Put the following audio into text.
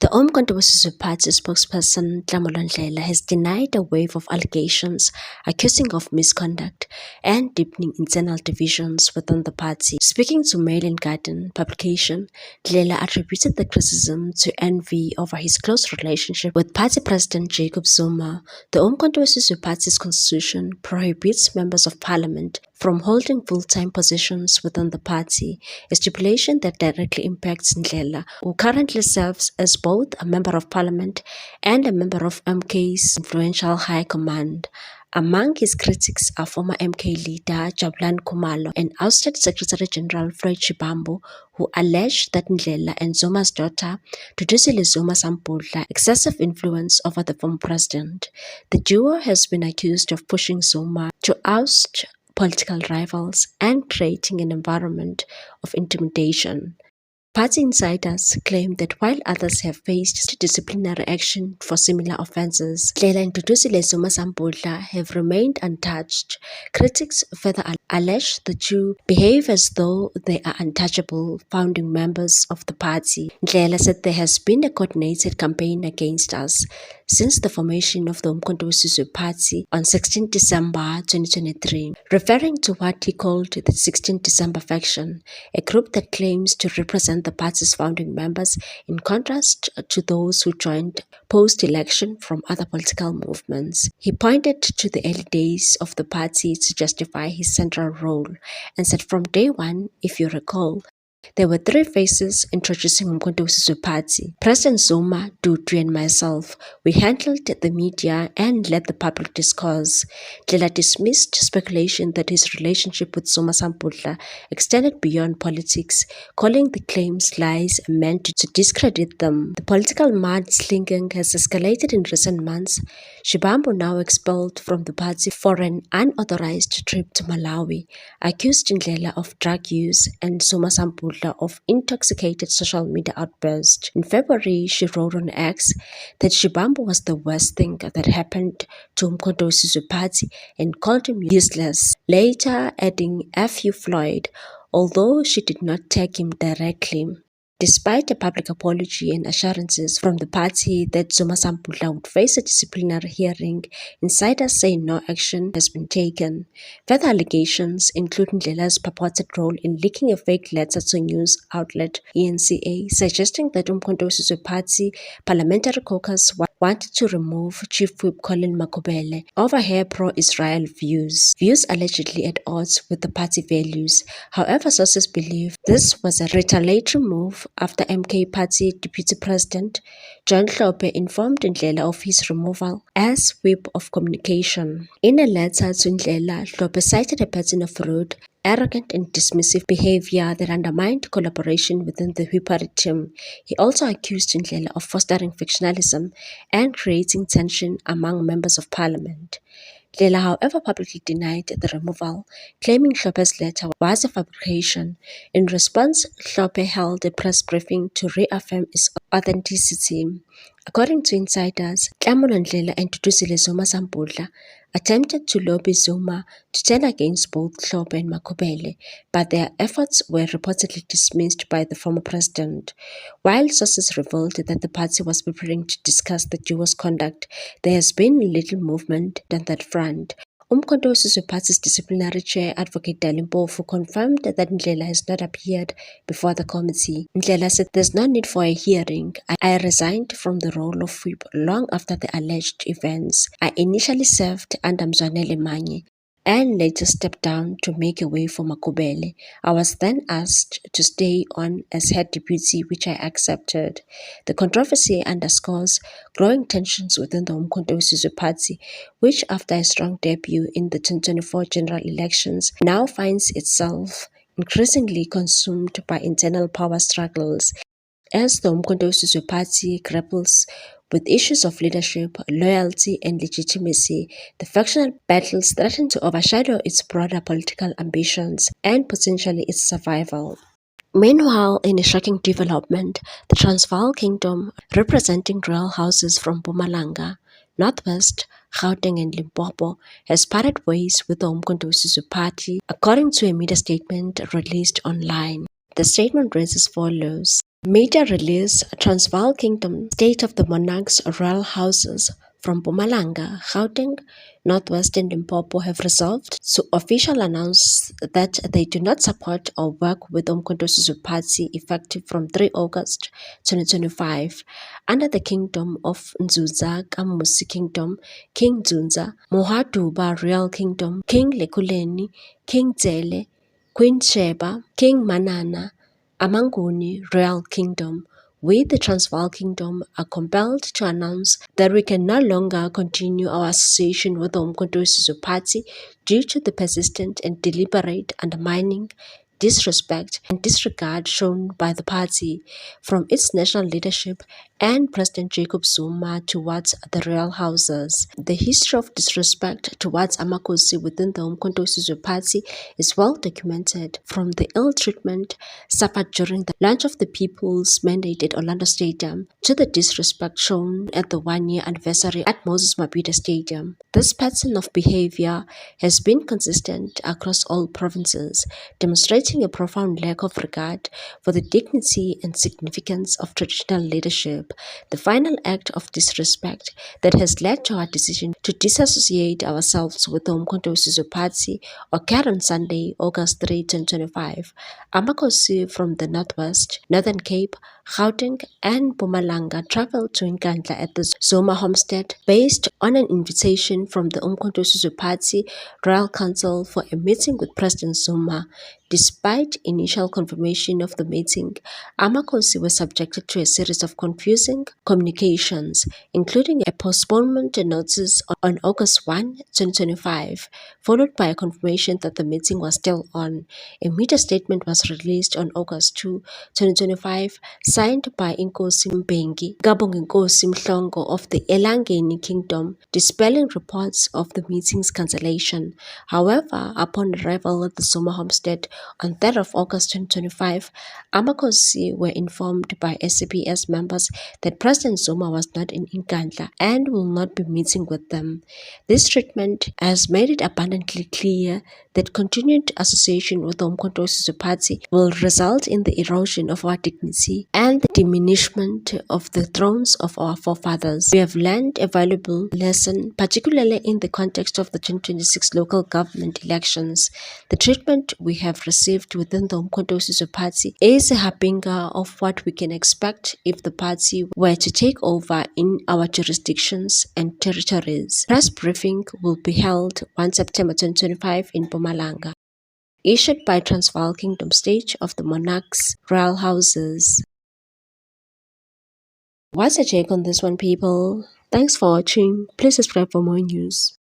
The Umkhonto weSizwe Party spokesperson Nhlamulo Ndlela has denied a wave of allegations accusing of misconduct and deepening internal divisions within the party. Speaking to Mail and Garden publication, Ndlela attributed the criticism to envy over his close relationship with party president Jacob Zuma. The Umkhonto weSizwe Party's constitution prohibits members of parliament from holding full-time positions within the party, a stipulation that directly impacts Ndlela, who currently serves as both a member of parliament and a member of MK's influential high command. Among his critics are former MK leader Jabulani Khumalo and ousted Secretary General Fred Shivambu, who alleged that Ndlela and Zuma's daughter, Duduzile Zuma Sampudla, excessive influence over the former president. The duo has been accused of pushing Zuma to oust political rivals and creating an environment of intimidation. Party insiders claim that while others have faced disciplinary action for similar offences, Ndlela and Duduzile Zuma Sampudla have remained untouched. Critics further allege the two behave as though they are untouchable founding members of the party. Ndlela said there has been a coordinated campaign against us since the formation of the Umkhonto weSizwe Party on 16 December 2023, referring to what he called the 16 December faction, a group that claims to represent the party's founding members in contrast to those who joined post-election from other political movements. He pointed to the early days of the party to justify his central role and said from day one, if you recall, there were three faces introducing Umkhonto weSizwe Party: President Zuma, Dudu and myself. We handled the media and led the public discourse. Ndlela dismissed speculation that his relationship with Zuma Sampudla extended beyond politics, calling the claims lies meant to discredit them. The political mudslinging has escalated in recent months. Shivambu, now expelled from the party for an unauthorized trip to Malawi, accused Ndlela of drug use and Zuma Sampudla of intoxicated social media outbursts. In February, she wrote on X that Shivambu was the worst thing that happened to Umkhonto weSizwe Party and called him useless, later adding "F you Floyd," although she did not tag him directly. Despite a public apology and assurances from the party that Zuma Sampudla would face a disciplinary hearing, insiders say no action has been taken. Further allegations include Ndlela's purported role in leaking a fake letter to news outlet ENCA, suggesting that Umkhonto weSizwe Party parliamentary caucus wanted to remove Chief Whip Colin Makhubele over her pro-Israel views allegedly at odds with the party values. However, sources believe this was a retaliatory move after MK Party Deputy President John Hlophe informed Ndlela of his removal as Whip of Communication. In a letter to Ndlela, Hlophe cited a pattern of rude, arrogant and dismissive behavior that undermined collaboration within the Whippery team. He also accused Ndlela of fostering factionalism and creating tension among members of parliament. Ndlela, however, publicly denied the removal, claiming Hlophe's letter was a fabrication. In response, Hlophe held a press briefing to reaffirm its authenticity. According to insiders, Nhlamulo Ndlela and Duduzile Zuma Sampudla attempted to lobby Zuma to turn against both Hlophe and Makhubele, but their efforts were reportedly dismissed by the former president. While sources revealed that the party was preparing to discuss the duo's conduct, there has been little movement on that front. Umkhonto weSizwe Party's disciplinary chair, Advocate Dali Mpofu, confirmed that Ndlela has not appeared before the committee. Ndlela said there's no need for a hearing. I resigned from the role of whip long after the alleged events. I initially served under Mzwanele Manyi and later stepped down to make a way for Makhubele. I was then asked to stay on as head deputy, which I accepted. The controversy underscores growing tensions within the Umkhonto weSizwe Party, which after a strong debut in the 2024 general elections, now finds itself increasingly consumed by internal power struggles. As the Umkhonto weSizwe Party grapples with issues of leadership, loyalty, and legitimacy, the factional battles threaten to overshadow its broader political ambitions and potentially its survival. Meanwhile, in a shocking development, the Transvaal Kingdom, representing royal houses from Mpumalanga, Northwest, Gauteng and Limpopo, has parted ways with the Umkhonto weSizwe Party, according to a media statement released online. The statement reads as follows: Media release Transvaal Kingdom State of the Monarchs Royal Houses from Mpumalanga, Gauteng, Northwestern Limpopo have resolved to officially announce that they do not support or work with Umkhonto weSizwe Party effective from 3 August 2025 under the Kingdom of Nzuza Kamusi Kingdom, King Dzundza, Mohaduba Royal Kingdom, King Lekuleni, King Dzele, Queen Sheba, King Manana, Amanguni Royal Kingdom. We, the Transvaal Kingdom, are compelled to announce that we can no longer continue our association with the Umkhonto weSizwe Party due to the persistent and deliberate undermining, disrespect, and disregard shown by the party from its national leadership and President Jacob Zuma towards the royal houses. The history of disrespect towards Amakosi within the Umkhonto weSizwe Party is well documented, from the ill treatment suffered during the launch of the People's Mandate at Orlando Stadium to the disrespect shown at the one-year anniversary at Moses Mabhida Stadium. This pattern of behavior has been consistent across all provinces, demonstrating a profound lack of regard for the dignity and significance of traditional leadership. The final act of disrespect that has led to our decision to disassociate ourselves with the Umkhonto weSizwe Party occurred on Sunday, August 3, 2025. Amakosi from the Northwest, Northern Cape, Gauteng, and Mpumalanga traveled to Nkandla at the Zuma homestead based on an invitation from the Umkhonto weSizwe Party Royal Council for a meeting with President Zuma. Despite initial confirmation of the meeting, Amakosi was subjected to a series of confusing communications, including a postponement notice on August 1, 2025, followed by a confirmation that the meeting was still on. A media statement was released on August 2, 2025, signed by Inkosi Mbengi Kabonginkosi Mhlongo of the Elangeni Kingdom, dispelling reports of the meeting's cancellation. However, upon arrival at the Zuma homestead on 3rd of August 2025, Amakosi were informed by SAPS members that President Zuma was not in Nkandla and will not be meeting with them. This treatment has made it abundantly clear that continued association with the Umkhonto weSizwe Party will result in the erosion of our dignity and the diminishment of the thrones of our forefathers. We have learned a valuable lesson, particularly in the context of the 2026 local government elections. The treatment we have received within the Umkhonto weSizwe Party is a harbinger of what we can expect if the party were to take over in our jurisdictions and territories. Press briefing will be held on September 2025 in Mpumalanga. Issued by Transvaal Kingdom State of the Monarchs Royal Houses. What's your take on this one, people? Thanks for watching. Please subscribe for more news.